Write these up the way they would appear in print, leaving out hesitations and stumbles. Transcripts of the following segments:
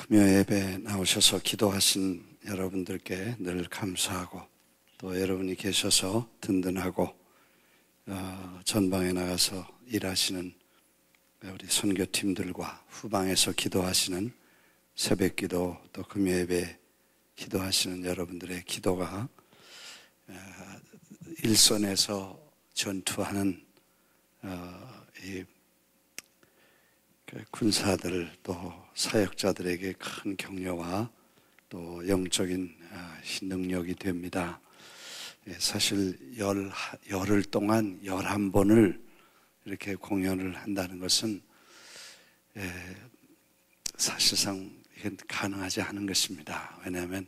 금요 예배 나오셔서 기도하신 여러분들께 늘 감사하고, 또 여러분이 계셔서 든든하고 전방에 나가서 일하시는 우리 선교팀들과 후방에서 기도하시는 새벽기도, 또 금요 예배 기도하시는 여러분들의 기도가 일선에서 전투하는 이 군사들, 또 사역자들에게 큰 격려와 또 영적인 능력이 됩니다. 사실 열흘 동안 11번을 이렇게 공연을 한다는 것은 사실상 이건 가능하지 않은 것입니다. 왜냐하면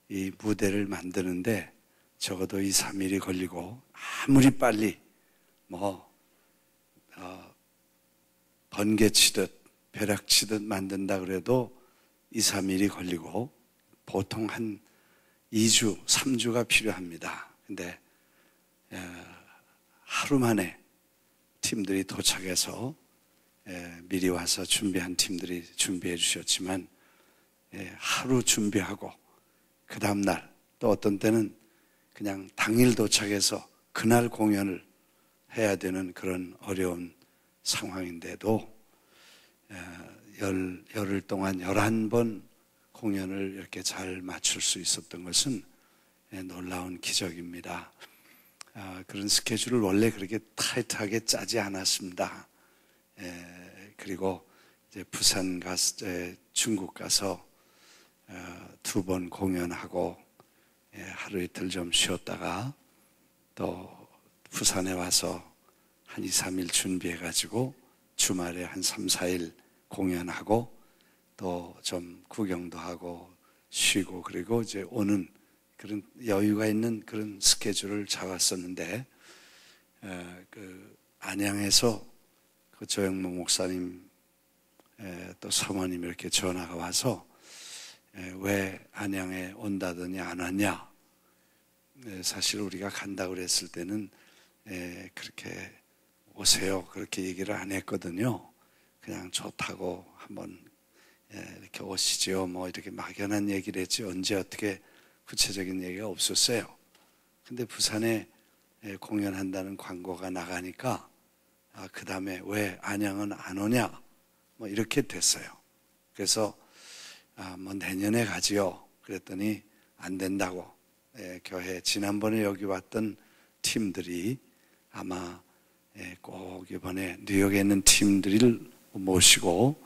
이 무대를 만드는데 적어도 2, 3일이 걸리고, 아무리 빨리 번개치듯 벼락치듯 만든다 그래도 2, 3일이 걸리고, 보통 한 2주, 3주가 필요합니다. 근데 하루 만에 팀들이 도착해서 미리 와서 준비한 팀들이 준비해 주셨지만, 하루 준비하고 그 다음날, 또 어떤 때는 그냥 당일 도착해서 그날 공연을 해야 되는 그런 어려운 상황인데도 열흘 동안 11번 공연을 이렇게 잘 맞출 수 있었던 것은 놀라운 기적입니다. 그런 스케줄을 원래 그렇게 타이트하게 짜지 않았습니다. 그리고 이제 부산 가서, 중국 가서 2번 공연하고 하루 이틀 좀 쉬었다가 또 부산에 와서 한 2, 3일 준비해가지고 주말에 한 3, 4일 공연하고 또 좀 구경도 하고 쉬고, 그리고 이제 오는 그런 여유가 있는 그런 스케줄을 잡았었는데, 그 안양에서 그 조영목 목사님 또 사모님 이렇게 전화가 와서 왜 안양에 온다더니 안 왔냐. 사실 우리가 간다고 그랬을 때는 그렇게 오세요 그렇게 얘기를 안 했거든요. 그냥 좋다고 한번 이렇게 오시죠 뭐 이렇게 막연한 얘기를 했지, 언제 어떻게 구체적인 얘기가 없었어요. 근데 부산에 공연한다는 광고가 나가니까 그 다음에 왜 안양은 안 오냐 뭐 이렇게 됐어요. 그래서 뭐 내년에 가지요 그랬더니 안 된다고. 교회 지난번에 여기 왔던 팀들이 아마 꼭 이번에 뉴욕에 있는 팀들을 모시고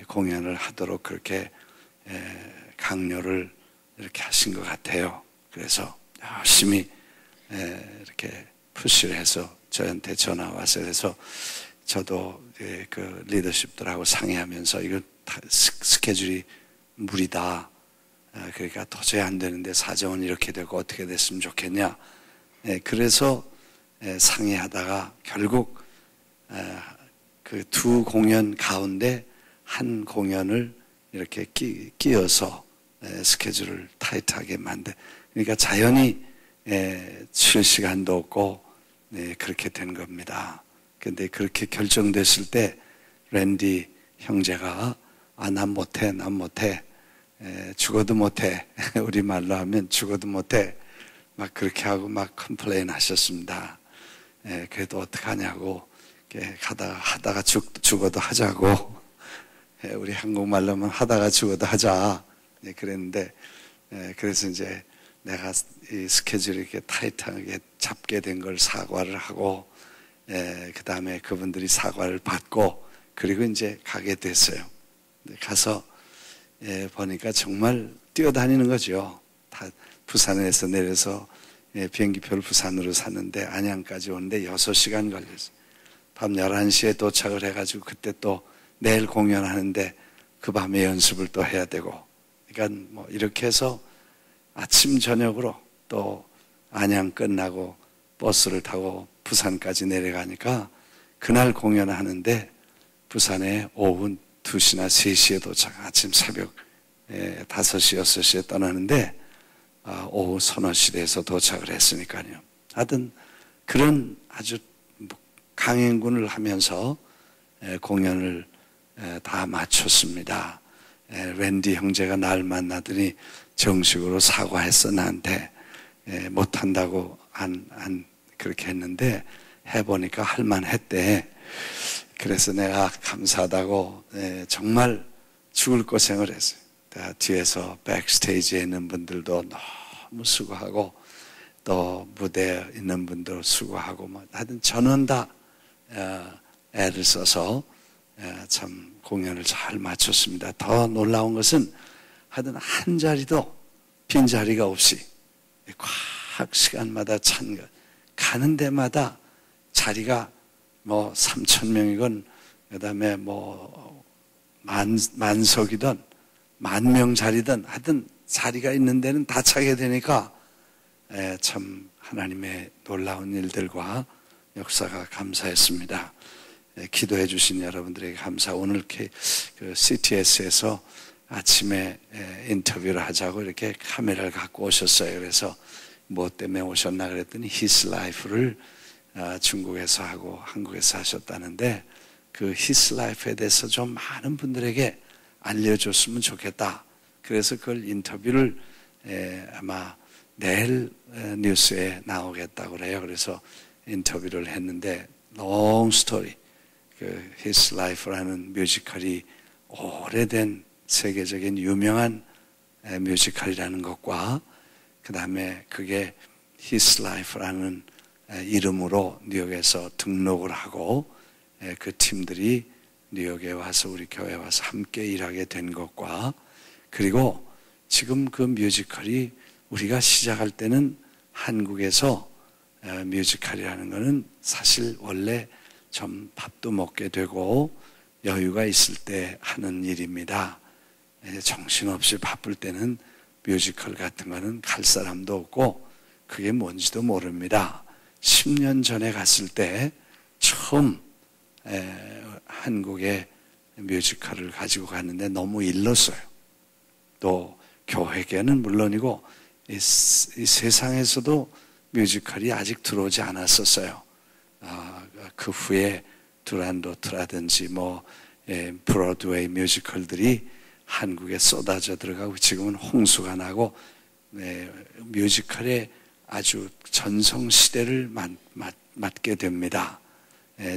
공연을 하도록 그렇게 강요를 이렇게 하신 것 같아요. 그래서 열심히 이렇게 푸시를 해서 저한테 전화 와서, 그래서 저도 그 리더십들하고 상의하면서 이거 스케줄이 무리다. 그러니까 도저히 안 되는데 사정은 이렇게 되고 어떻게 됐으면 좋겠냐. 그래서 상의하다가 결국 그 2 공연 가운데 한 공연을 이렇게 끼어서 스케줄을 타이트하게 만든. 그러니까 자연히 쉴 시간도 없고 그렇게 된 겁니다. 근데 그렇게 결정됐을 때 랜디 형제가 난 못해 죽어도 못해 우리말로 하면 죽어도 못해 막 그렇게 하고 막 컴플레인 하셨습니다. 그래도 어떡하냐고, 하다가 죽어도 하자고, 우리 한국말로 하면 하다가 죽어도 하자 그랬는데, 그래서 이제 내가 이 스케줄을 이렇게 타이트하게 잡게 된 걸 사과를 하고, 그 다음에 그분들이 사과를 받고, 그리고 이제 가게 됐어요. 가서 보니까 정말 뛰어다니는 거죠. 다 부산에서 내려서 비행기표를 부산으로 샀는데 안양까지 오는데 6시간 걸렸어요. 밤 11시에 도착을 해가지고 그때 또 내일 공연하는데 그 밤에 연습을 또 해야 되고, 그러니까 뭐 이렇게 해서 아침 저녁으로 또 안양 끝나고 버스를 타고 부산까지 내려가니까 그날 공연하는데 부산에 오후 2시나 3시에 도착, 아침 새벽 5시, 6시에 떠나는데 오후 서너 시대에서 도착을 했으니까요. 하여튼 그런 아주 강행군을 하면서 공연을 다 마쳤습니다. 랜디 형제가 날 만나더니 정식으로 사과했어. 나한테 못한다고 그렇게 했는데 해보니까 할만했대. 그래서 내가 감사하다고 정말 죽을 고생을 했어요. 뒤에서 백스테이지에 있는 분들도 너무 수고하고 또 무대에 있는 분들 수고하고 하여튼 저는 다 애를 써서 참 공연을 잘 마쳤습니다. 더 놀라운 것은 하여튼 한 자리도 빈자리가 없이 꽉 시간마다 찬 것, 가는 데마다 자리가 3,000명이건 그다음에 만석이든 10,000명 자리든 하여튼 자리가 있는 데는 다 차게 되니까 참 하나님의 놀라운 일들과 역사가 감사했습니다. 기도해 주신 여러분들에게 감사. 오늘 그 CTS에서 아침에 인터뷰를 하자고 이렇게 카메라를 갖고 오셨어요. 그래서 뭐 때문에 오셨나 그랬더니 His Life를 중국에서 하고 한국에서 하셨다는데 그 His Life에 대해서 좀 많은 분들에게 알려줬으면 좋겠다. 그래서 그걸 인터뷰를 아마 내일 뉴스에 나오겠다고 그래요. 그래서 인터뷰를 했는데 long story, 그 His Life라는 뮤지컬이 오래된 세계적인 유명한 뮤지컬이라는 것과 그 다음에 그게 His Life라는 이름으로 뉴욕에서 등록을 하고 그 팀들이 뉴욕에 와서 우리 교회에 와서 함께 일하게 된 것과 그리고 지금 그 뮤지컬이 우리가 시작할 때는 한국에서 뮤지컬이라는 것은 사실 원래 좀 밥도 먹게 되고 여유가 있을 때 하는 일입니다. 정신없이 바쁠 때는 뮤지컬 같은 거는 갈 사람도 없고 그게 뭔지도 모릅니다. 10년 전에 갔을 때 처음 한국에 뮤지컬을 가지고 갔는데 너무 일렀어요. 또 교회계는 물론이고 이 세상에서도 뮤지컬이 아직 들어오지 않았었어요. 그 후에 두란노트라든지 브로드웨이 뮤지컬들이 한국에 쏟아져 들어가고 지금은 홍수가 나고 뮤지컬의 아주 전성시대를 맞게 됩니다.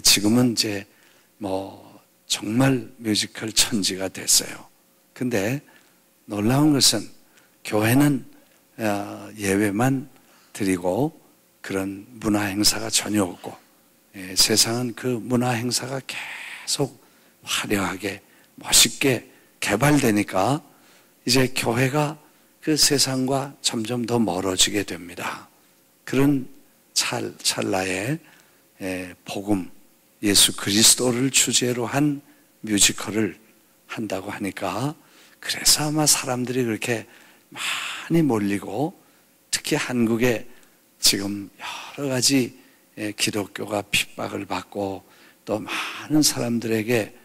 지금은 이제 정말 뮤지컬 천지가 됐어요. 근데 놀라운 것은 교회는 예배만 드리고 그런 문화 행사가 전혀 없고 세상은 그 문화 행사가 계속 화려하게 멋있게 개발되니까 이제 교회가 그 세상과 점점 더 멀어지게 됩니다. 그런 찰나에 복음, 예수 그리스도를 주제로 한 뮤지컬을 한다고 하니까 그래서 아마 사람들이 그렇게 많이 몰리고 특히 한국에 지금 여러 가지 기독교가 핍박을 받고 또 많은 사람들에게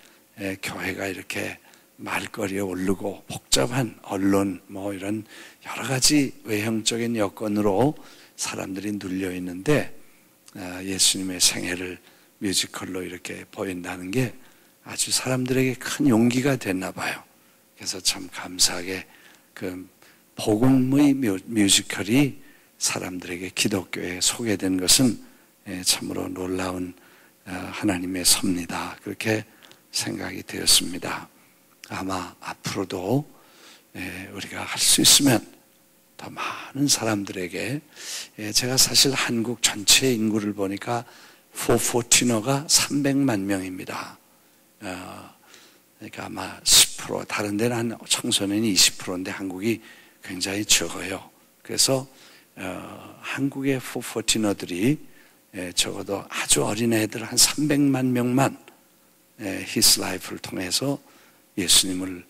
교회가 이렇게 말거리에 오르고 복잡한 언론 이런 여러 가지 외형적인 여건으로 사람들이 눌려 있는데 예수님의 생애를 뮤지컬로 이렇게 보인다는 게 아주 사람들에게 큰 용기가 됐나 봐요. 그래서 참 감사하게 그 복음의 뮤지컬이 사람들에게 기독교에 소개된 것은 참으로 놀라운 하나님의 섭니다. 그렇게 생각이 되었습니다. 아마 앞으로도 우리가 할 수 있으면 더 많은 사람들에게 제가 사실 한국 전체 인구를 보니까 414가 300만 명입니다. 그러니까 아마 10% 다른 데는 한 청소년이 20%인데 한국이 굉장히 적어요. 그래서 한국의 414들이 적어도 아주 어린 애들 한 300만 명만 His Life를 통해서 예수님을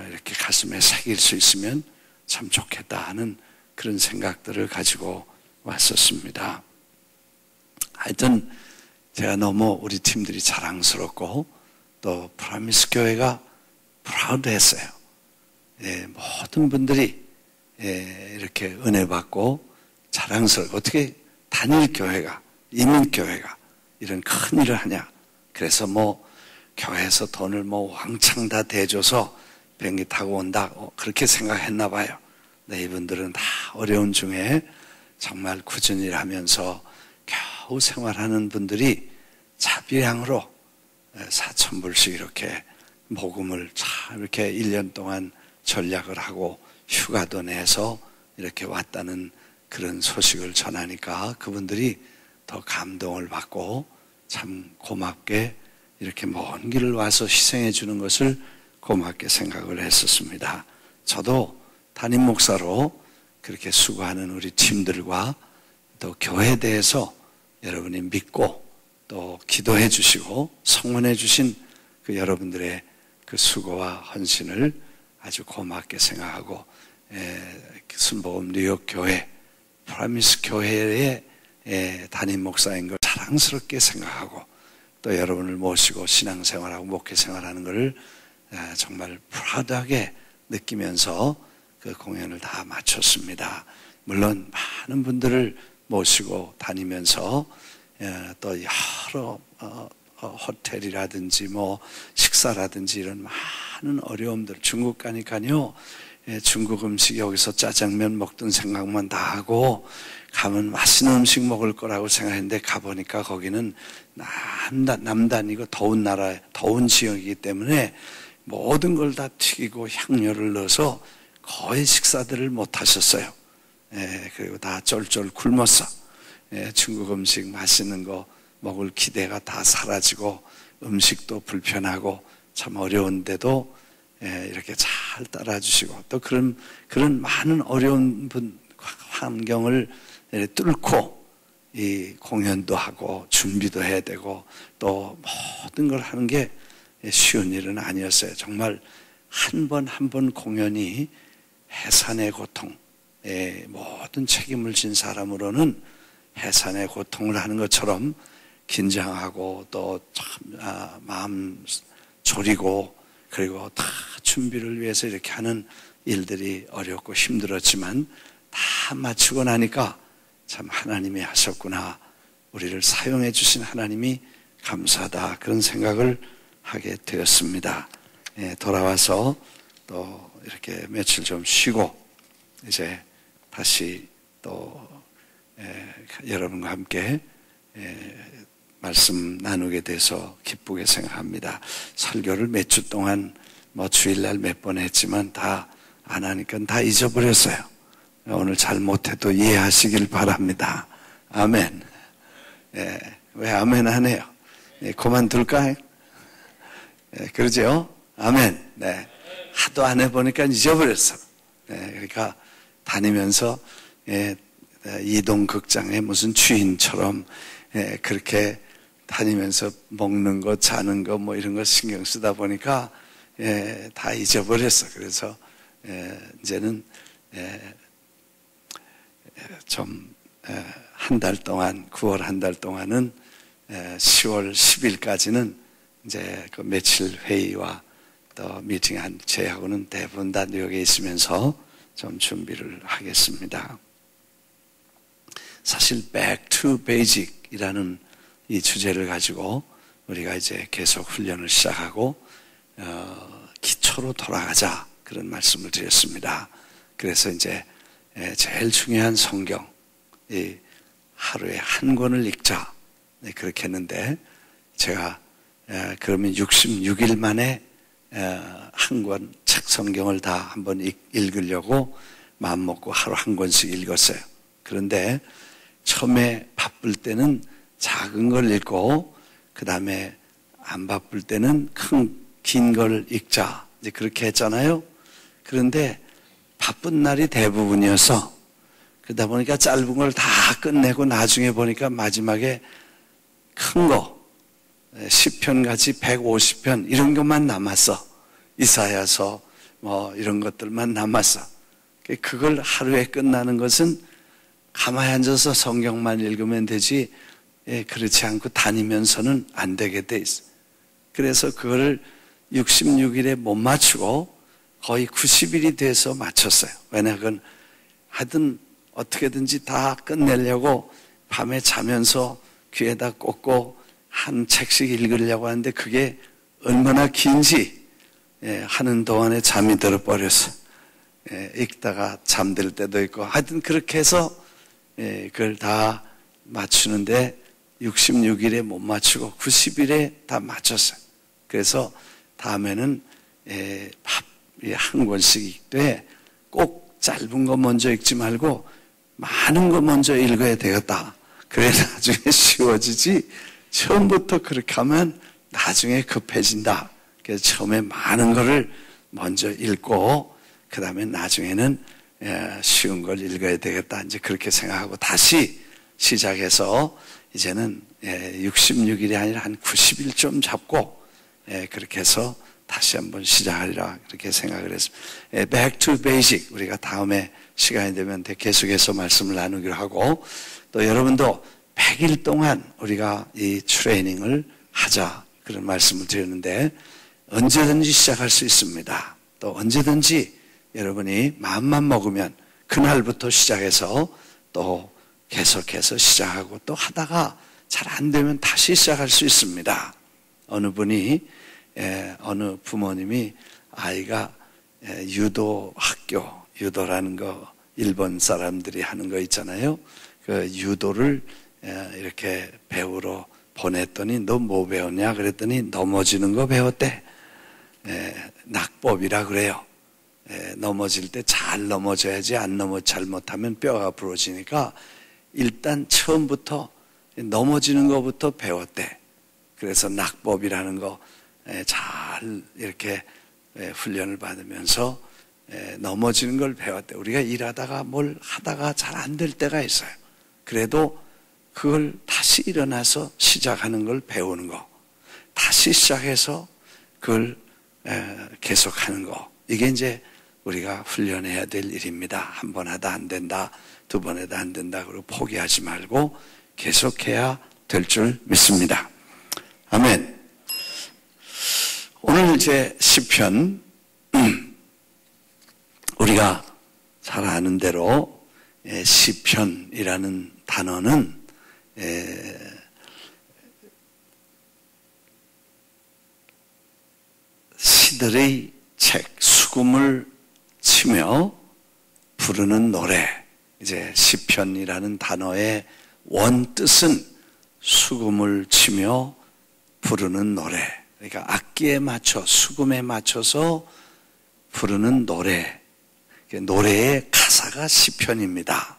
이렇게 가슴에 새길 수 있으면 참 좋겠다 하는 그런 생각들을 가지고 왔었습니다. 하여튼 제가 너무 우리 팀들이 자랑스럽고 또 프라미스 교회가 프라우드했어요. 모든 분들이 이렇게 은혜 받고 자랑스럽고 어떻게 단일 교회가 이민 교회가 이런 큰 일을 하냐. 그래서 교회에서 돈을 왕창 다 대줘서 비행기 타고 온다 그렇게 생각했나 봐요. 네, 이분들은 다 어려운 중에 정말 꾸준히 일하면서 겨우 생활하는 분들이 자비량으로 4,000불씩 이렇게 모금을 참 이렇게 1년 동안 전략을 하고 휴가도 내서 이렇게 왔다는 그런 소식을 전하니까 그분들이 더 감동을 받고 참 고맙게 이렇게 먼 길을 와서 희생해 주는 것을 고맙게 생각을 했었습니다. 저도 담임 목사로 그렇게 수고하는 우리 팀들과 또 교회에 대해서 여러분이 믿고 또 기도해 주시고 성원해 주신 그 여러분들의 그 수고와 헌신을 아주 고맙게 생각하고 순복음 뉴욕 교회 프라미스 교회의 담임 목사인 걸 자랑스럽게 생각하고 또 여러분을 모시고 신앙생활하고 목회생활하는 것을 정말 프라우드하게 느끼면서 그 공연을 다 마쳤습니다. 물론 많은 분들을 모시고 다니면서 또 여러 호텔이라든지 뭐 식사라든지 이런 많은 어려움들 중국 가니까요 중국 음식 여기서 짜장면 먹던 생각만 다 하고 가면 맛있는 음식 먹을 거라고 생각했는데 가보니까 거기는 남단이고 더운 나라 더운 지역이기 때문에 모든 걸 다 튀기고 향료를 넣어서 거의 식사들을 못 하셨어요. 그리고 다 쫄쫄 굶었어. 중국 음식 맛있는 거 먹을 기대가 다 사라지고 음식도 불편하고 참 어려운데도 이렇게 잘 따라주시고 또 그런 많은 어려운 환경을 뚫고 이 공연도 하고 준비도 해야 되고 또 모든 걸 하는 게 쉬운 일은 아니었어요. 정말 한 번 한 번 공연이 해산의 고통, 모든 책임을 진 사람으로는 해산의 고통을 하는 것처럼 긴장하고 또 참 마음 졸이고 그리고 다 준비를 위해서 이렇게 하는 일들이 어렵고 힘들었지만 다 마치고 나니까 참 하나님이 하셨구나. 우리를 사용해 주신 하나님이 감사하다. 그런 생각을 하게 되었습니다. 돌아와서 또 이렇게 며칠 좀 쉬고 이제 다시 또 여러분과 함께 말씀 나누게 돼서 기쁘게 생각합니다. 설교를 몇 주 동안 뭐 주일날 몇 번 했지만 다 안 하니까 다 잊어버렸어요. 오늘 잘 못해도 이해하시길 바랍니다. 아멘. 왜 아멘 하네요? 그만둘까요? 그러죠? 아멘. 네. 하도 안 해보니까 잊어버렸어. 그러니까 다니면서 이동극장의 무슨 주인처럼 그렇게 다니면서 먹는 거, 자는 거, 뭐 이런 거 신경 쓰다 보니까 다 잊어버렸어. 그래서 이제는 좀 한 달 동안 9월 한 달 동안은 10월 10일까지는 이제 그 며칠 회의와 또 미팅한 제하고는 대부분 다 뉴욕에 있으면서 좀 준비를 하겠습니다. 사실 Back to Basic이라는 이 주제를 가지고 우리가 이제 계속 훈련을 시작하고 기초로 돌아가자 그런 말씀을 드렸습니다. 그래서 이제 제일 중요한 성경 이 하루에 한 권을 읽자 그렇게 했는데 제가 그러면 66일 만에 한 권 책 성경을 다 한번 읽으려고 마음먹고 하루 한 권씩 읽었어요. 그런데 처음에 바쁠 때는 작은 걸 읽고 그 다음에 안 바쁠 때는 긴 걸 읽자 이제 그렇게 했잖아요. 그런데 바쁜 날이 대부분이어서 그러다 보니까 짧은 걸 다 끝내고 나중에 보니까 마지막에 큰 거 시편같이 150편 이런 것만 남았어. 이사야서 뭐 이런 것들만 남았어. 그걸 하루에 끝나는 것은 가만히 앉아서 성경만 읽으면 되지 그렇지 않고 다니면서는 안 되게 돼 있어. 그래서 그거를 66일에 못 맞추고 거의 90일이 돼서 맞췄어요. 왜냐하면 하여튼 어떻게든지 다 끝내려고 밤에 자면서 귀에다 꽂고 한 책씩 읽으려고 하는데 그게 얼마나 긴지 하는 동안에 잠이 들어버려서 읽다가 잠들 때도 있고 하여튼 그렇게 해서 그걸 다 맞추는데 66일에 못 맞추고 90일에 다 맞췄어요. 그래서 다음에는 한 권씩 읽되 꼭 짧은 거 먼저 읽지 말고 많은 거 먼저 읽어야 되겠다. 그래 나중에 쉬워지지 처음부터 그렇게 하면 나중에 급해진다. 그래서 처음에 많은 거를 먼저 읽고 그 다음에 나중에는 쉬운 걸 읽어야 되겠다. 이제 그렇게 생각하고 다시 시작해서 이제는 66일이 아니라 한 90일 좀 잡고 그렇게 해서 다시 한번 시작하리라 그렇게 생각을 했습니다. Back to basic 우리가 다음에 시간이 되면 계속해서 말씀을 나누기로 하고 또 여러분도 100일 동안 우리가 이 트레이닝을 하자 그런 말씀을 드렸는데 언제든지 시작할 수 있습니다. 또 언제든지 여러분이 마음만 먹으면 그날부터 시작해서 또 계속해서 시작하고 또 하다가 잘 안 되면 다시 시작할 수 있습니다. 어느 분이 어느 부모님이 아이가 유도 학교, 유도라는 거 일본 사람들이 하는 거 있잖아요. 그 유도를 이렇게 배우러 보냈더니 너 뭐 배웠냐 그랬더니 넘어지는 거 배웠대. 낙법이라 그래요. 넘어질 때 잘 넘어져야지 잘못하면 뼈가 부러지니까 일단 처음부터 넘어지는 것부터 배웠대. 그래서 낙법이라는 거 잘 이렇게 훈련을 받으면서 넘어지는 걸 배웠대. 우리가 일하다가 뭘 하다가 잘 안 될 때가 있어요. 그래도 그걸 다시 일어나서 시작하는 걸 배우는 거. 다시 시작해서 그걸 계속하는 거. 이게 이제 우리가 훈련해야 될 일입니다. 한 번 하다 안 된다. 두 번 하다 안 된다. 그리고 포기하지 말고 계속해야 될 줄 믿습니다. 아멘. 오늘 이제 시편 우리가 잘 아는 대로 시편이라는 단어는 시들의 책, 수금을 치며 부르는 노래. 이제 시편이라는 단어의 원뜻은 수금을 치며 부르는 노래. 그러니까 악기에 맞춰, 수금에 맞춰서 부르는 노래. 노래의 가사가 시편입니다.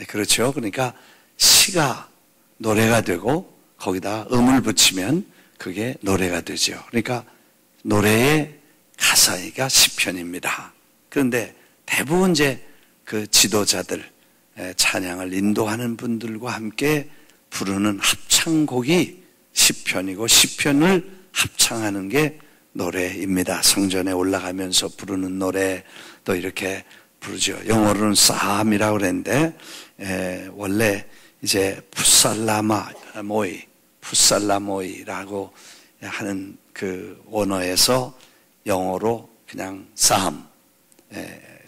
그렇죠? 그러니까 시가 노래가 되고 거기다 음을 붙이면 그게 노래가 되죠. 그러니까 노래의 가사가 시편입니다. 그런데 대부분 이제 그 지도자들, 찬양을 인도하는 분들과 함께 부르는 합창곡이 시편이고 시편을 합창하는 게 노래입니다. 성전에 올라가면서 부르는 노래 또 이렇게 부르죠. 영어로는 싸움이라고 그랬는데 원래 이제 풋살라모이라고 하는 그 원어에서 영어로 그냥 싸움,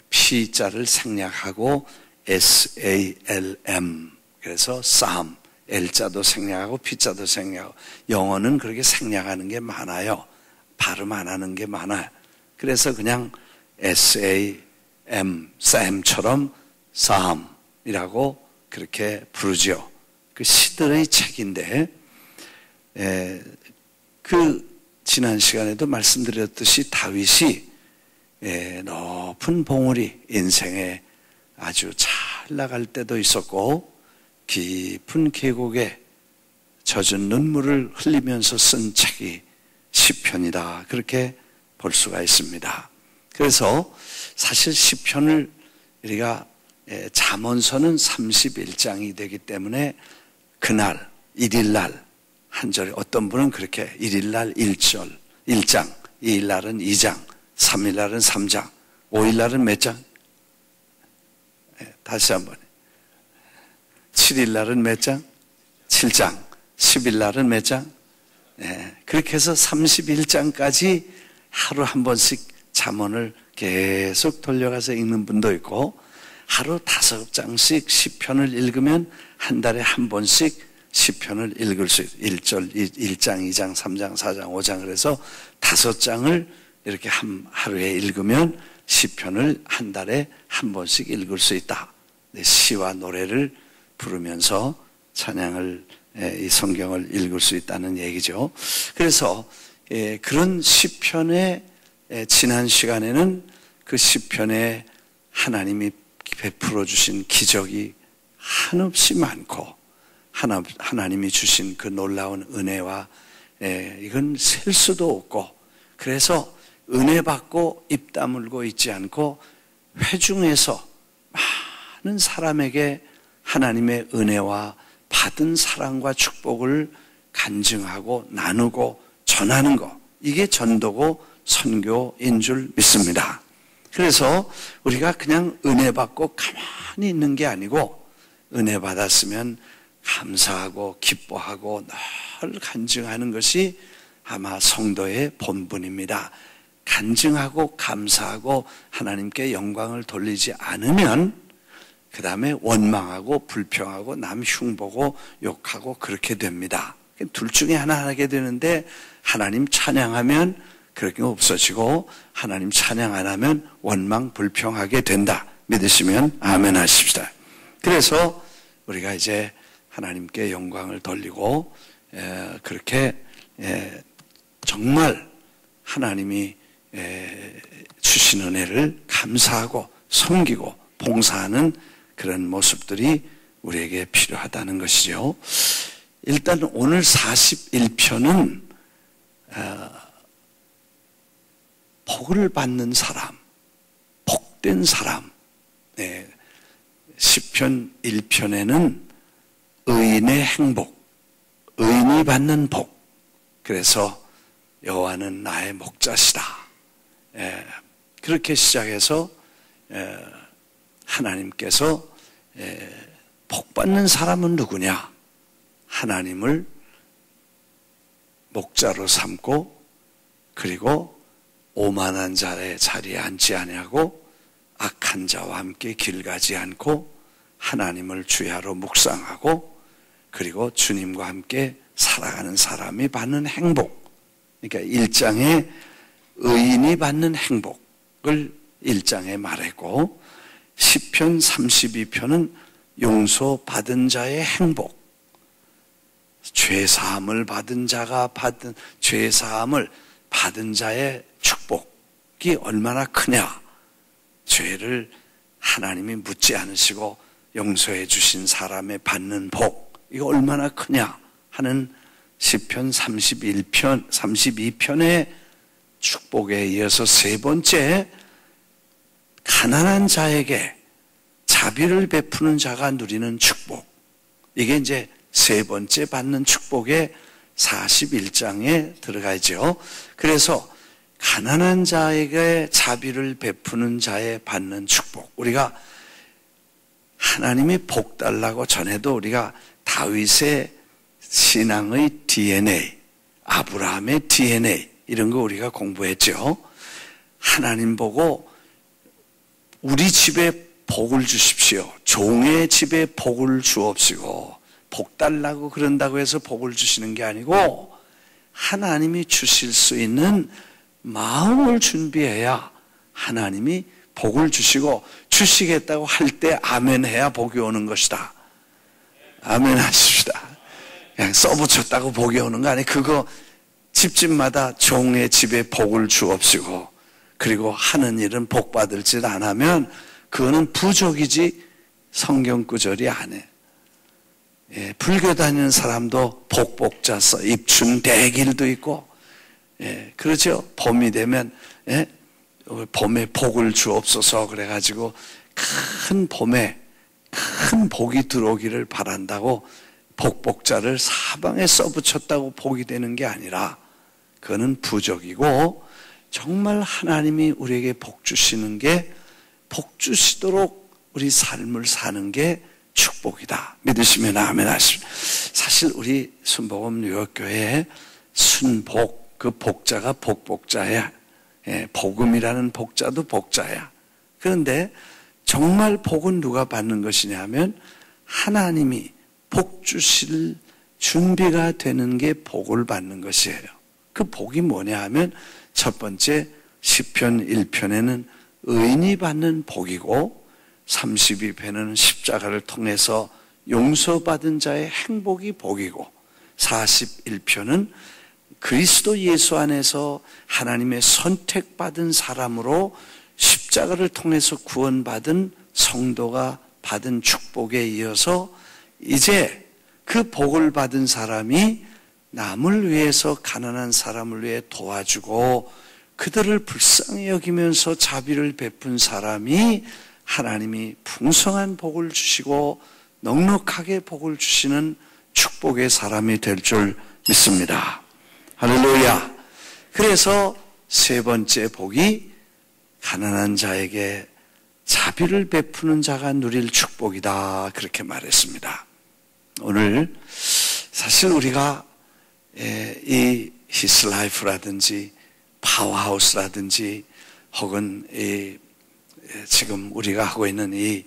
P자를 생략하고 SALM 그래서 싸움, L자도 생략하고 P자도 생략하고 영어는 그렇게 생략하는 게 많아요. 발음 안 하는 게 많아요. 그래서 그냥 SAM처럼 싸움이라고 그렇게 부르죠. 그 시들의 책인데 그 지난 시간에도 말씀드렸듯이 다윗이 높은 봉우리 인생에 아주 잘 나갈 때도 있었고 깊은 계곡에 젖은 눈물을 흘리면서 쓴 책이 시편이다. 그렇게 볼 수가 있습니다. 그래서 사실 시편을 우리가 잠언서는 31장이 되기 때문에 그날 1일날 한 절에 어떤 분은 그렇게 1일날 1절 1장 2일날은 2장 3일날은 3장 5일날은 몇 장? 다시 한번 7일날은 몇 장? 7장 10일날은 몇 장? 그렇게 해서 31장까지 하루 한 번씩 잠언을 계속 돌려가서 읽는 분도 있고 하루 5장씩 시편을 읽으면 한 달에 한 번씩 시편을 읽을 수 있어요. 1장, 2장, 3장, 4장, 5장 그래서 5장을 이렇게 하루에 읽으면 시편을 한 달에 한 번씩 읽을 수 있다. 시와 노래를 부르면서 찬양을, 이 성경을 읽을 수 있다는 얘기죠. 그래서 그런 시편의 지난 시간에는 그 시편에 하나님이 베풀어 주신 기적이 한없이 많고 하나님이 주신 그 놀라운 은혜와 이건 셀 수도 없고, 그래서 은혜 받고 입 다물고 있지 않고 회중에서 많은 사람에게 하나님의 은혜와 받은 사랑과 축복을 간증하고 나누고 전하는 것, 이게 전도고 선교인 줄 믿습니다. 그래서 우리가 그냥 은혜 받고 가만히 있는 게 아니고, 은혜 받았으면 감사하고 기뻐하고 늘 간증하는 것이 아마 성도의 본분입니다. 간증하고 감사하고 하나님께 영광을 돌리지 않으면 그 다음에 원망하고 불평하고 남 흉보고 욕하고 그렇게 됩니다. 둘 중에 하나 하게 되는데, 하나님 찬양하면 그렇게 없어지고 하나님 찬양 안 하면 원망 불평하게 된다. 믿으시면 아멘 하십시다. 그래서 우리가 이제 하나님께 영광을 돌리고 그렇게 정말 하나님이 주신 은혜를 감사하고 섬기고 봉사하는 그런 모습들이 우리에게 필요하다는 것이죠. 일단 오늘 41편은 복을 받는 사람, 복된 사람. 시편 1편에는 의인의 행복, 의인이 받는 복. 그래서 여호와는 나의 목자시다. 그렇게 시작해서 하나님께서 복 받는 사람은 누구냐? 하나님을 목자로 삼고 그리고 오만한 자의 자리에 앉지 아니하고 악한 자와 함께 길 가지 않고 하나님을 주야로 묵상하고 그리고 주님과 함께 살아가는 사람이 받는 행복. 그러니까 1장에 의인이 받는 행복을 1장에 말했고, 시편 32편은 용서받은 자의 행복, 죄사함을 받은 자가 받은 죄사함을 받은 자의 축복이 얼마나 크냐. 죄를 하나님이 묻지 않으시고 용서해 주신 사람의 받는 복, 이거 얼마나 크냐 하는 시편 32편의 축복에 이어서 세 번째, 가난한 자에게 자비를 베푸는 자가 누리는 축복. 이게 이제 세 번째 받는 축복의 41장에 들어가죠. 그래서 가난한 자에게 자비를 베푸는 자의 받는 축복. 우리가 하나님이 복 달라고 전해도 우리가 다윗의 신앙의 DNA, 아브라함의 DNA 이런 거 우리가 공부했죠. 하나님 보고 우리 집에 복을 주십시오. 종의 집에 복을 주옵시고, 복 달라고 그런다고 해서 복을 주시는 게 아니고 하나님이 주실 수 있는 마음을 준비해야 하나님이 복을 주시고, 주시겠다고 할 때 아멘 해야 복이 오는 것이다. 아멘 하십시다. 그냥 써붙였다고 복이 오는 거 아니에요. 그거 집집마다 종의 집에 복을 주옵시고 그리고 하는 일은 복 받을 짓 안 하면 그거는 부족이지 성경 구절이 아니에요. 불교 다니는 사람도 복복자 써 입춘대길도 있고, 그렇죠. 봄이 되면 봄에 복을 주옵소서 그래가지고 큰 봄에 큰 복이 들어오기를 바란다고 복복자를 사방에 써붙였다고 복이 되는 게 아니라 그거는 부족이고, 정말 하나님이 우리에게 복 주시는 게, 복 주시도록 우리 삶을 사는 게 축복이다. 믿으시면 아멘 하십시오. 사실 우리 순복음 뉴욕교회에 순복, 그 복자가 복복자야. 복음이라는 복자도 복자야. 그런데 정말 복은 누가 받는 것이냐 하면 하나님이 복 주실 준비가 되는 게 복을 받는 것이에요. 그 복이 뭐냐 하면 첫 번째 시편 1편에는 의인이 받는 복이고 32편에는 십자가를 통해서 용서받은 자의 행복이 복이고 41편은 그리스도 예수 안에서 하나님의 선택받은 사람으로 십자가를 통해서 구원받은 성도가 받은 축복에 이어서 이제 그 복을 받은 사람이 남을 위해서 가난한 사람을 위해 도와주고 그들을 불쌍히 여기면서 자비를 베푼 사람이 하나님이 풍성한 복을 주시고 넉넉하게 복을 주시는 축복의 사람이 될 줄 믿습니다. 할렐루야. 그래서 세 번째 복이 가난한 자에게 자비를 베푸는 자가 누릴 축복이다, 그렇게 말했습니다. 오늘 사실 우리가 이 히스라이프라든지 파워하우스라든지 혹은 지금 우리가 하고 있는 이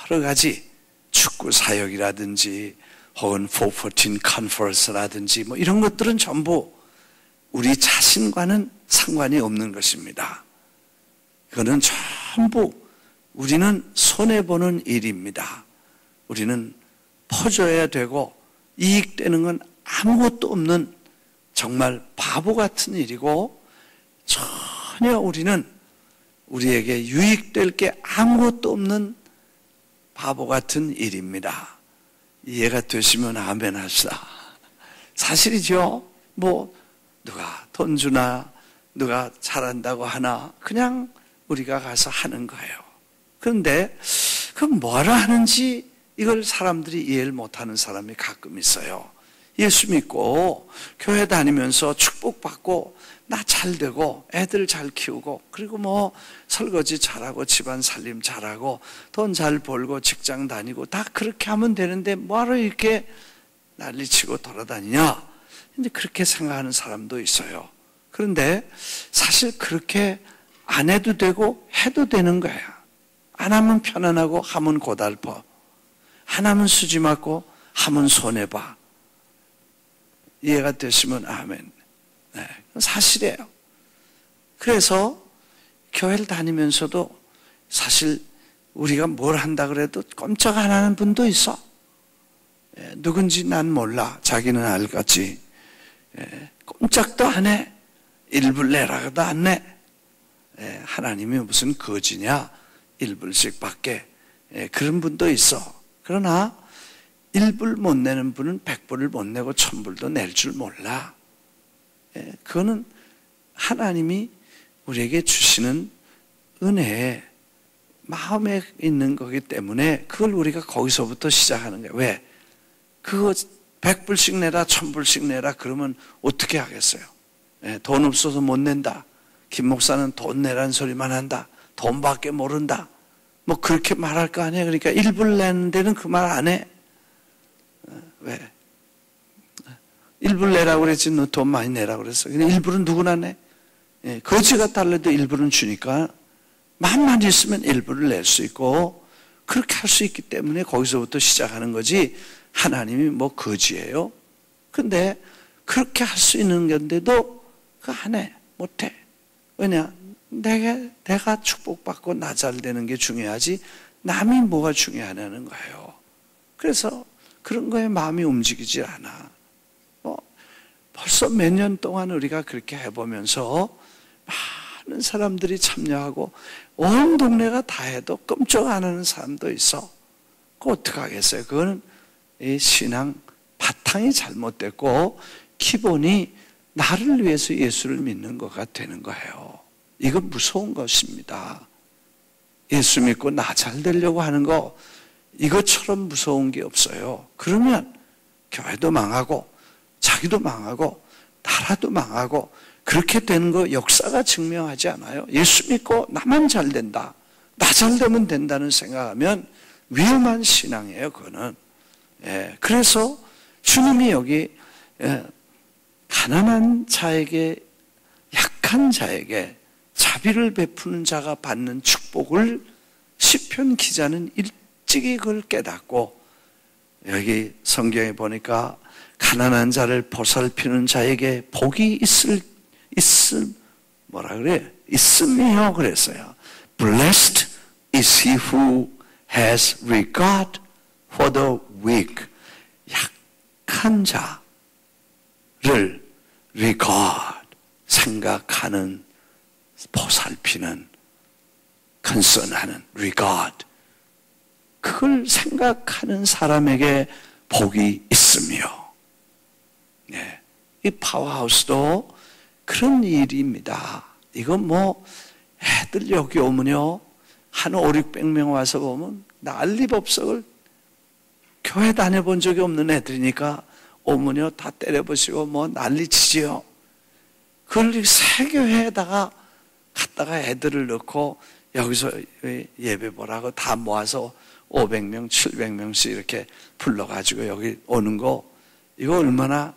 여러 가지 축구 사역이라든지 혹은 414 컨퍼런스라든지 뭐 이런 것들은 전부 우리 자신과는 상관이 없는 것입니다. 그거는 전부 우리는 손해보는 일입니다. 우리는 퍼줘야 되고 이익되는 건 아무것도 없는 정말 바보 같은 일이고 전혀 우리는 우리에게 유익될 게 아무것도 없는 바보 같은 일입니다. 이해가 되시면 아멘 합시다. 사실이죠. 뭐 누가 돈 주나 누가 잘한다고 하나 그냥 우리가 가서 하는 거예요. 그런데 그럼 뭐라 하는지 이걸 사람들이 이해를 못하는 사람이 가끔 있어요. 예수 믿고 교회 다니면서 축복받고 나 잘되고 애들 잘 키우고 그리고 뭐 설거지 잘하고 집안 살림 잘하고 돈 잘 벌고 직장 다니고 다 그렇게 하면 되는데 뭐하러 이렇게 난리치고 돌아다니냐, 근데 그렇게 생각하는 사람도 있어요. 그런데 사실 그렇게 안 해도 되고 해도 되는 거야. 안 하면 편안하고 하면 고달퍼, 안 하면 수지 맞고 하면 손해봐. 이해가 되시면 아멘. 네, 사실이에요. 그래서 교회를 다니면서도 사실 우리가 뭘 한다 그래도 꼼짝 안 하는 분도 있어. 누군지 난 몰라. 자기는 알겠지. 꼼짝도 안 해. 일불 내라고도 안 내. 하나님이 무슨 거지냐. 일불씩 밖에. 그런 분도 있어. 그러나 일불 못 내는 분은 백불을 못 내고 천불도 낼 줄 몰라. 그거는 하나님이 우리에게 주시는 은혜에 마음에 있는 거기 때문에 그걸 우리가 거기서부터 시작하는 거예요. 왜? 그거 100불씩 내라 1000불씩 내라 그러면 어떻게 하겠어요? 돈 없어서 못 낸다. 김 목사는 돈 내라는 소리만 한다. 돈밖에 모른다. 뭐 그렇게 말할 거 아니에요. 그러니까 1불 내는 데는 그 말 안 해. 왜? 1불 내라고 그랬지 너 돈 많이 내라고 그랬어. 근데 1불은 누구나 내? 거지가 달래도 1불은 주니까 마음만 있으면 1불을 낼 수 있고 그렇게 할 수 있기 때문에 거기서부터 시작하는 거지 하나님이 뭐 거지예요? 근데 그렇게 할 수 있는 건데도 그거 안 해. 못해. 왜냐? 내가 축복받고 나 잘 되는 게 중요하지 남이 뭐가 중요하냐는 거예요. 그래서 그런 거에 마음이 움직이질 않아. 벌써 몇 년 동안 우리가 그렇게 해보면서 많은 사람들이 참여하고 온 동네가 다 해도 꼼짝 안 하는 사람도 있어. 그거 어떡하겠어요? 그거는 이 신앙 바탕이 잘못됐고 기본이 나를 위해서 예수를 믿는 거가 되는 거예요. 이건 무서운 것입니다. 예수 믿고 나 잘 되려고 하는 거 이것처럼 무서운 게 없어요. 그러면 교회도 망하고 자기도 망하고 나라도 망하고 그렇게 되는 거 역사가 증명하지 않아요. 예수 믿고 나만 잘 된다. 나 잘 되면 된다는 생각하면 위험한 신앙이에요. 그거는. 그래서 주님이 여기 가난한 자에게 약한 자에게 자비를 베푸는 자가 받는 축복을 시편 기자는 일찍이 그걸 깨닫고 여기 성경에 보니까 가난한 자를 보살피는 자에게 복이 있을 뭐라 그래요? 있으며 그랬어요. Blessed is he who has regard for the weak. 약한 자를 regard, 생각하는, 보살피는, concern하는, regard. 그걸 생각하는 사람에게 복이 있으며, 네. 이 파워하우스도 그런 일입니다. 이건 뭐 애들 여기 오면요, 한 500~600명 와서 보면 난리법석을, 교회 다녀본 적이 없는 애들이니까 오면요 다 때려보시고 뭐 난리치지요. 그걸 새 교회에다가 갔다가 애들을 넣고 여기서 예배 보라고 다 모아서 500명, 700명씩 이렇게 불러가지고 여기 오는 거, 이거 얼마나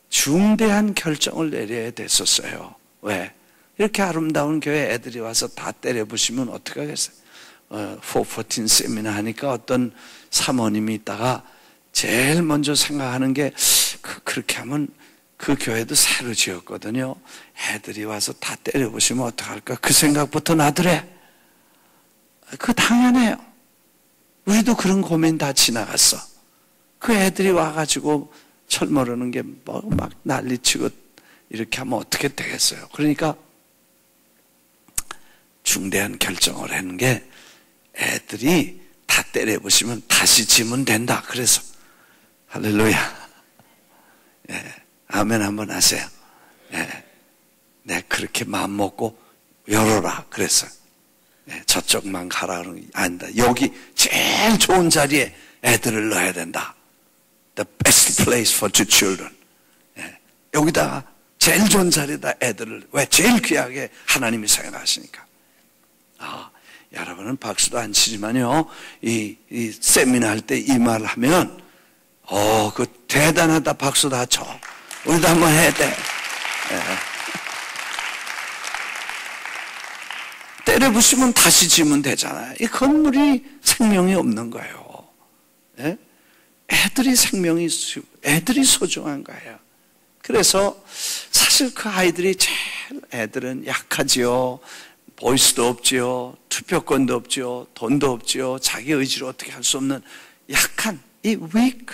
중대한 결정을 내려야 됐었어요. 왜? 이렇게 아름다운 교회 애들이 와서 다 때려부시면 어떡하겠어요? 414 세미나 하니까 어떤 사모님이 있다가 제일 먼저 생각하는 게, 그렇게 하면 그 교회도 새로 지었거든요. 애들이 와서 다 때려부시면 어떡할까? 그 생각부터 나더래. 그거 당연해요. 우리도 그런 고민 다 지나갔어. 그 애들이 와가지고 철 모르는 게 뭐 막 난리치고 이렇게 하면 어떻게 되겠어요? 그러니까 중대한 결정을 하는 게, 애들이 다 때려보시면 다시 지면 된다. 그래서 할렐루야. 예, 아멘 한번 하세요. 예, 내 그렇게 마음 먹고 열어라 그랬어요. 예, 저쪽만 가라 그러는 게 아니다. 여기 제일 좋은 자리에 애들을 넣어야 된다. The best place for two children. 예, 여기다가 제일 좋은 자리에다 애들을, 왜? 제일 귀하게 하나님이 생각하시니까. 여러분은 박수도 안 치지만요, 이 세미나 할 때 이 말 하면, 그 대단하다 박수 다 쳐. 우리도 한번 해야 돼. 예. 때려부시면 다시 지면 되잖아요. 이 건물이 생명이 없는 거예요. 예? 애들이 소중한 거예요. 그래서 사실 그 아이들이 제일, 애들은 약하지요. 보이스도 없지요. 투표권도 없지요. 돈도 없지요. 자기 의지로 어떻게 할 수 없는 약한, 이 weak,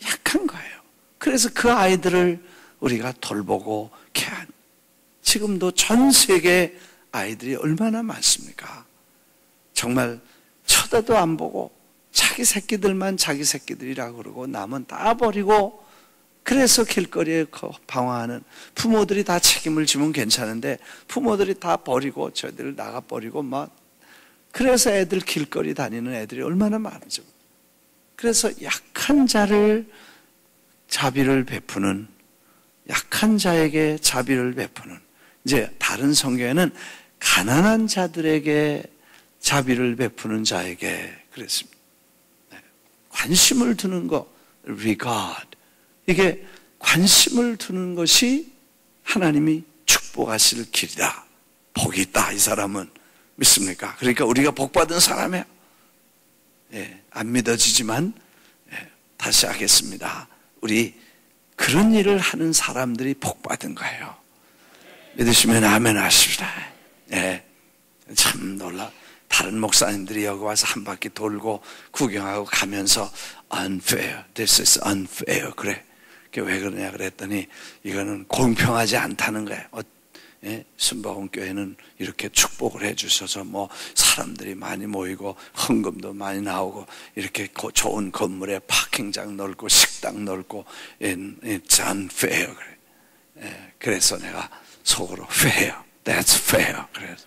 약한 거예요. 그래서 그 아이들을 우리가 돌보고 케어하는, 지금도 전 세계 아이들이 얼마나 많습니까? 정말 쳐다도 안 보고 자기 새끼들만 자기 새끼들이라고 그러고 남은 다 버리고, 그래서 길거리에 방황하는 부모들이 다 책임을 지면 괜찮은데 부모들이 다 버리고 저희들 나가버리고 막, 그래서 애들 길거리 다니는 애들이 얼마나 많죠. 그래서 약한 자를 자비를 베푸는, 약한 자에게 자비를 베푸는, 이제 다른 성경에는 가난한 자들에게 자비를 베푸는 자에게 그랬습니다. 관심을 두는 것, regard. 이게 관심을 두는 것이 하나님이 축복하실 길이다. 복이 있다, 이 사람은. 믿습니까? 그러니까 우리가 복받은 사람이에요. 예, 안 믿어지지만, 예, 다시 하겠습니다. 우리 그런 일을 하는 사람들이 복받은 거예요. 믿으시면 아멘 하십시다. 예, 참 놀라. 다른 목사님들이 여기 와서 한 바퀴 돌고 구경하고 가면서 unfair, this is unfair. 그래. 왜 그러냐 그랬더니 이거는 공평하지 않다는 거예요. 예? 순복음 교회는 이렇게 축복을 해주셔서 뭐 사람들이 많이 모이고 헌금도 많이 나오고 이렇게 좋은 건물에 파킹장 넓고 식당 넓고 it's unfair. 그래. 예, 그래서 내가 속으로 fair, that's fair. 그래서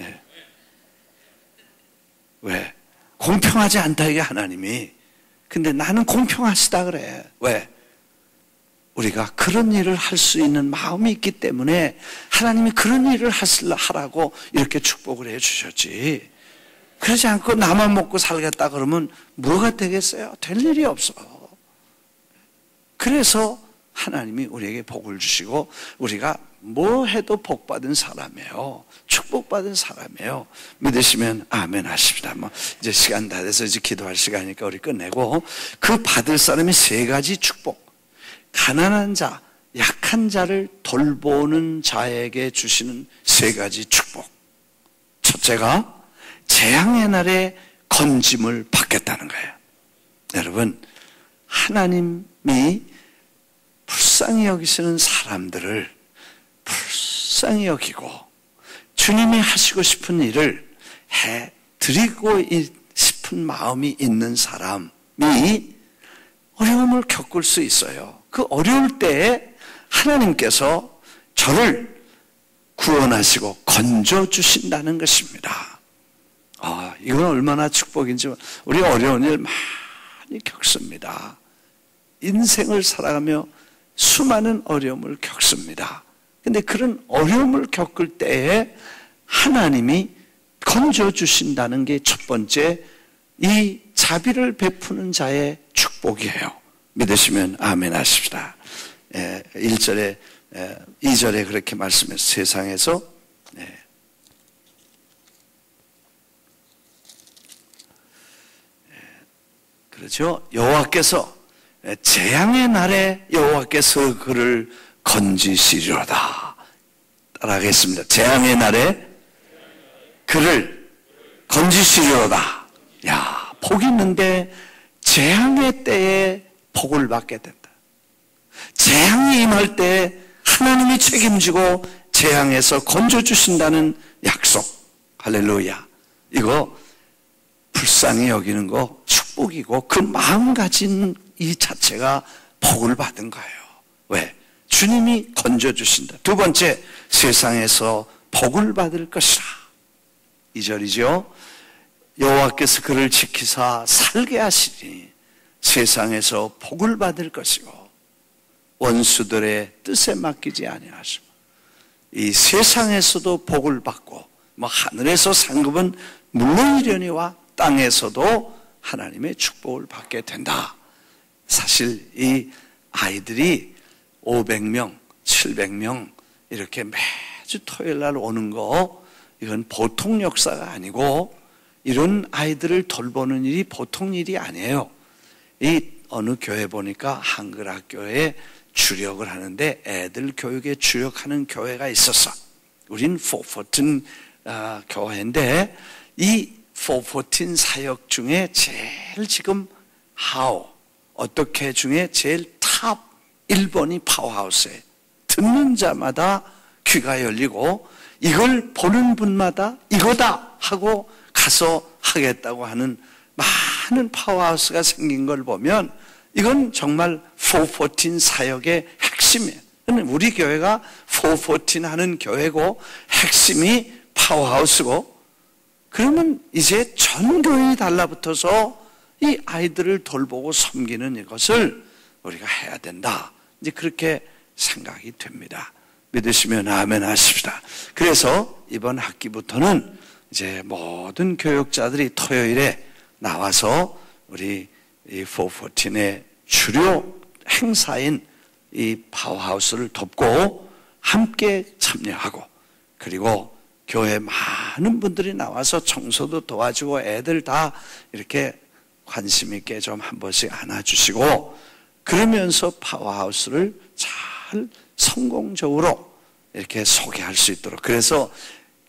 예. 왜? 공평하지 않다 이게 하나님이. 근데 나는 공평하시다 그래. 왜? 우리가 그런 일을 할 수 있는 마음이 있기 때문에 하나님이 그런 일을 하라고 이렇게 축복을 해 주셨지. 그러지 않고 나만 먹고 살겠다 그러면 뭐가 되겠어요? 될 일이 없어. 그래서 하나님이 우리에게 복을 주시고 우리가 뭐 해도 복받은 사람이에요. 축복받은 사람이에요. 믿으시면 아멘 하십시다. 뭐 이제 시간 다 돼서 이제 기도할 시간이니까 우리 끝내고, 그 받을 사람이 세 가지 축복. 가난한 자, 약한 자를 돌보는 자에게 주시는 세 가지 축복. 첫째가 재앙의 날에 건짐을 받겠다는 거예요. 여러분, 하나님이 불쌍히 여기시는 사람들을 불쌍히 여기고 주님이 하시고 싶은 일을 해드리고 싶은 마음이 있는 사람이 어려움을 겪을 수 있어요. 그 어려울 때에 하나님께서 저를 구원하시고 건져주신다는 것입니다. 이건 얼마나 축복인지. 우리 어려운 일 많이 겪습니다. 인생을 살아가며 수많은 어려움을 겪습니다. 근데 그런 어려움을 겪을 때에 하나님이 건져주신다는 게 첫 번째, 이 자비를 베푸는 자의 축복이에요. 믿으시면 아멘 하십시다. 1절에 2절에 그렇게 말씀해서 세상에서 그렇죠. 여호와께서 재앙의 날에 여호와께서 그를 건지시리로다. 따라하겠습니다. 재앙의 날에 그를 건지시리로다. 야, 복이 있는데 재앙의 때에 복을 받게 된다. 재앙이 임할 때 하나님이 책임지고 재앙에서 건져주신다는 약속. 할렐루야. 이거 불쌍히 여기는 거 축복이고 그 마음가짐 이 자체가 복을 받은 거예요. 왜? 주님이 건져주신다. 두 번째, 세상에서 복을 받을 것이라. 2절이죠. 여호와께서 그를 지키사 살게 하시니 세상에서 복을 받을 것이고 원수들의 뜻에 맡기지 아니하시고. 이 세상에서도 복을 받고 하늘에서 상급은 물론이려니와 땅에서도 하나님의 축복을 받게 된다. 사실 이 아이들이 500명, 700명 이렇게 매주 토요일 날 오는 거, 이건 보통 역사가 아니고 이런 아이들을 돌보는 일이 보통 일이 아니에요. 이 어느 교회 보니까 한글 학교에 주력을 하는데 애들 교육에 주력하는 교회가 있었어. 우린 414 교회인데 이 414 사역 중에 제일 지금 어떻게 중에 제일 탑 1번이 파워하우스에 듣는 자마다 귀가 열리고 이걸 보는 분마다 이거다 하고 가서 하겠다고 하는 많은 파워하우스가 생긴 걸 보면 이건 정말 414 사역의 핵심이에요. 우리 교회가 414 하는 교회고 핵심이 파워하우스고, 그러면 이제 전 교인이 달라붙어서 이 아이들을 돌보고 섬기는 이것을 우리가 해야 된다. 이제 그렇게 생각이 됩니다. 믿으시면 아멘 하십시다. 그래서 이번 학기부터는 이제 모든 교육자들이 토요일에 나와서 우리 이 414의 주요 행사인 이 파워하우스를 돕고 함께 참여하고, 그리고 교회 많은 분들이 나와서 청소도 도와주고 애들 다 이렇게 관심 있게 좀 한 번씩 안아주시고, 그러면서 파워하우스를 잘 성공적으로 이렇게 소개할 수 있도록. 그래서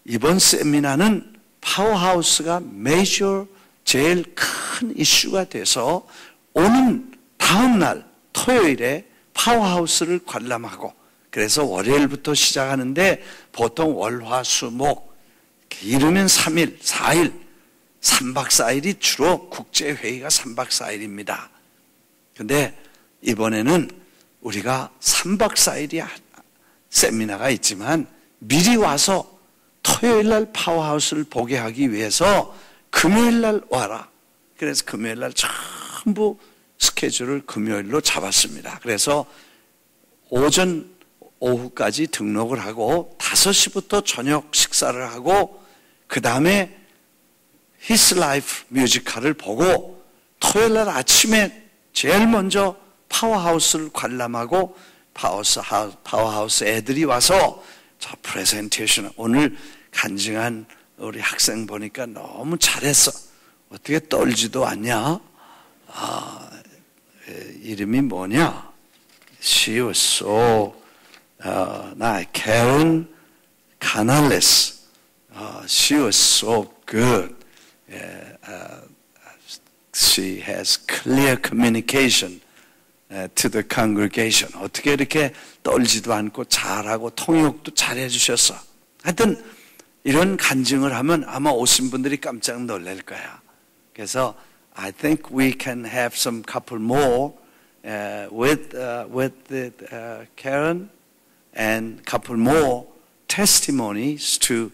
이번 세미나는 파워하우스가 메이저 제일 큰 이슈가 돼서 오는 다음 날 토요일에 파워하우스를 관람하고, 그래서 월요일부터 시작하는데 보통 월화수목 길으면 3일, 4일, 3박 4일이 주로 국제회의가 3박 4일입니다. 근데 이번에는 우리가 3박 4일이 세미나가 있지만 미리 와서 토요일 날 파워하우스를 보게 하기 위해서 금요일 날 와라. 그래서 금요일 날 전부 스케줄을 금요일로 잡았습니다. 그래서 오후까지 등록을 하고 5시부터 저녁 식사를 하고 그 다음에 His Life 뮤지컬을 보고 토요일 날 아침에 제일 먼저 파워하우스를 관람하고 파워하우스 애들이 와서 저 프레젠테이션, 오늘 간증한 우리 학생 보니까 너무 잘했어. 어떻게 떨지도 않냐? 이름이 뭐냐? she was so Karen Canales. She was so good. She has clear communication to the congregation. 어떻게 이렇게 떨지도 않고 잘하고 통역도 잘해 주셨어. 하여튼 이런 간증을 하면 아마 오신 분들이 깜짝 놀랄 거야. 그래서 I think we can have some couple more with Karen and couple more testimonies to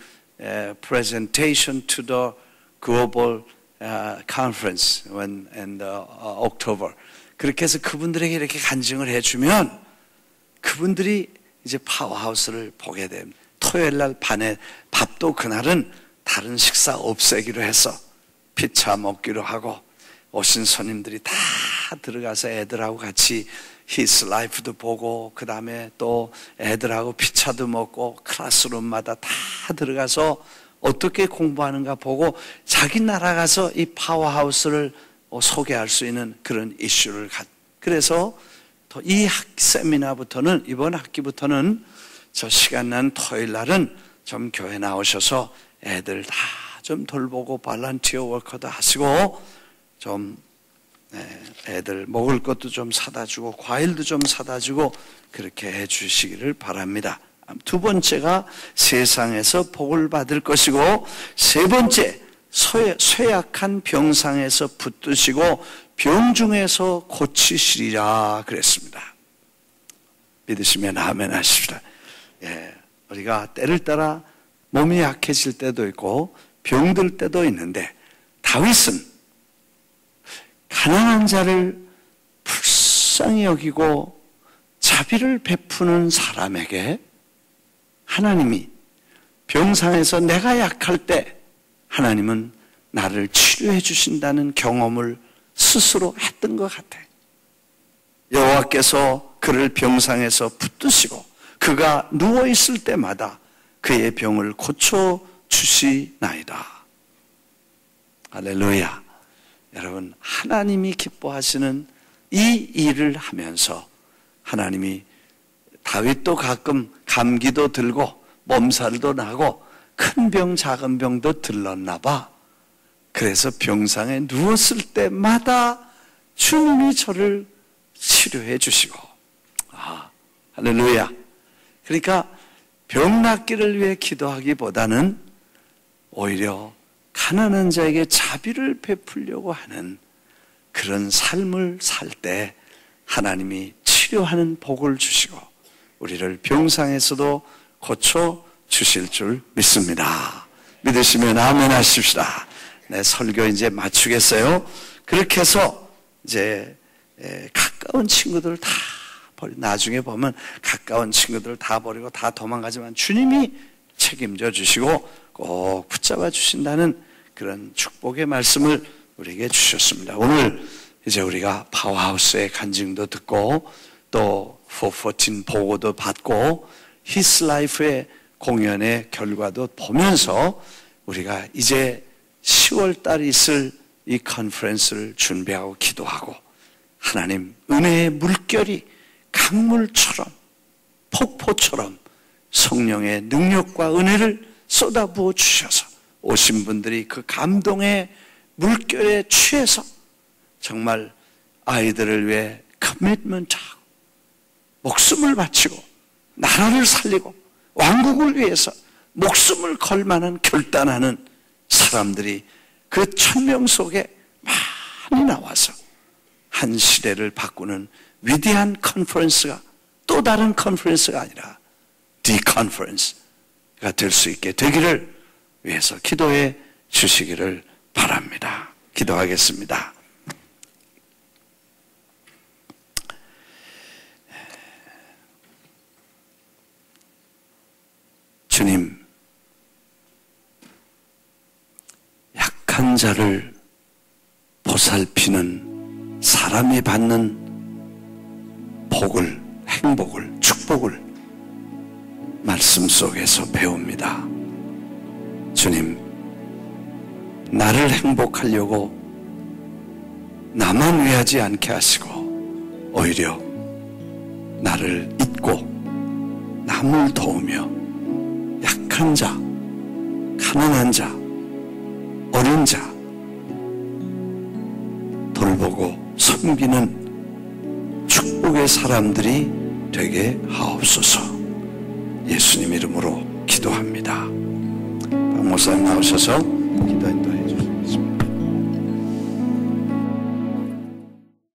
presentation to the global conference in October. 그렇게 해서 그분들에게 이렇게 간증을 해주면 그분들이 이제 파워하우스를 보게 됩니다. 토요일 날 밤에 밥도 그날은 다른 식사 없애기로 해서 피차 먹기로 하고 오신 손님들이 다 들어가서 애들하고 같이 His Life도 보고 그 다음에 또 애들하고 피차도 먹고 클래스룸마다 다 들어가서 어떻게 공부하는가 보고 자기 나라 가서 이 파워하우스를 소개할 수 있는 그런 이슈를 그래서 이 세미나부터는 이번 학기부터는 저 시간 난 토요일 날은 좀 교회 나오셔서 애들 다 좀 돌보고 발란티어 워커도 하시고 좀 애들 먹을 것도 좀 사다 주고 과일도 좀 사다 주고 그렇게 해 주시기를 바랍니다. 두 번째가 세상에서 복을 받을 것이고 세 번째 쇠약한 병상에서 붙드시고 병중에서 고치시리라 그랬습니다. 믿으시면 아멘 하십시다. 우리가 때를 따라 몸이 약해질 때도 있고 병들 때도 있는데 다윗은 가난한 자를 불쌍히 여기고 자비를 베푸는 사람에게 하나님이 병상에서 내가 약할 때 하나님은 나를 치료해 주신다는 경험을 스스로 했던 것 같아. 여호와께서 그를 병상에서 붙드시고 그가 누워있을 때마다 그의 병을 고쳐주시나이다. 할렐루야. 여러분, 하나님이 기뻐하시는 이 일을 하면서 하나님이 다윗도 가끔 감기도 들고 몸살도 나고 큰 병 작은 병도 들렀나 봐. 그래서 병상에 누웠을 때마다 주님이 저를 치료해 주시고 할렐루야. 그러니까 병 낫기를 위해 기도하기보다는 오히려 가난한 자에게 자비를 베풀려고 하는 그런 삶을 살 때 하나님이 치료하는 복을 주시고 우리를 병상에서도 고쳐 주실 줄 믿습니다. 믿으시면 아멘 하십시다. 네, 설교 이제 마치겠어요. 그렇게 해서 이제 가까운 친구들 다 버리고 나중에 보면 가까운 친구들 다 버리고 다 도망가지만 주님이 책임져 주시고 꼭 붙잡아 주신다는 그런 축복의 말씀을 우리에게 주셨습니다. 오늘 이제 우리가 파워하우스의 간증도 듣고 또 414 보고도 받고 His Life의 공연의 결과도 보면서 우리가 이제 10월 달 있을 이 컨퍼런스를 준비하고 기도하고 하나님 은혜의 물결이 강물처럼 폭포처럼 성령의 능력과 은혜를 쏟아부어 주셔서 오신 분들이 그 감동의 물결에 취해서 정말 아이들을 위해 커미트먼트하고 목숨을 바치고 나라를 살리고 왕국을 위해서 목숨을 걸 만한 결단하는 사람들이 그 1000명 속에 많이 나와서 한 시대를 바꾸는 위대한 컨퍼런스가 또 다른 컨퍼런스가 아니라 디 컨퍼런스가 될 수 있게 되기를 위해서 기도해 주시기를 바랍니다. 기도하겠습니다. 주님, 약한 자를 보살피는 사람이 받는 복을, 행복을, 축복을 말씀 속에서 배웁니다. 주님, 나를 행복하려고 나만 위하지 않게 하시고 오히려 나를 잊고 남을 도우며 약한 자, 가난한 자, 어린 자 돌보고 섬기는 축복의 사람들이 되게 하옵소서. 예수님 이름으로 기도합니다. 박 목사님 나오셔서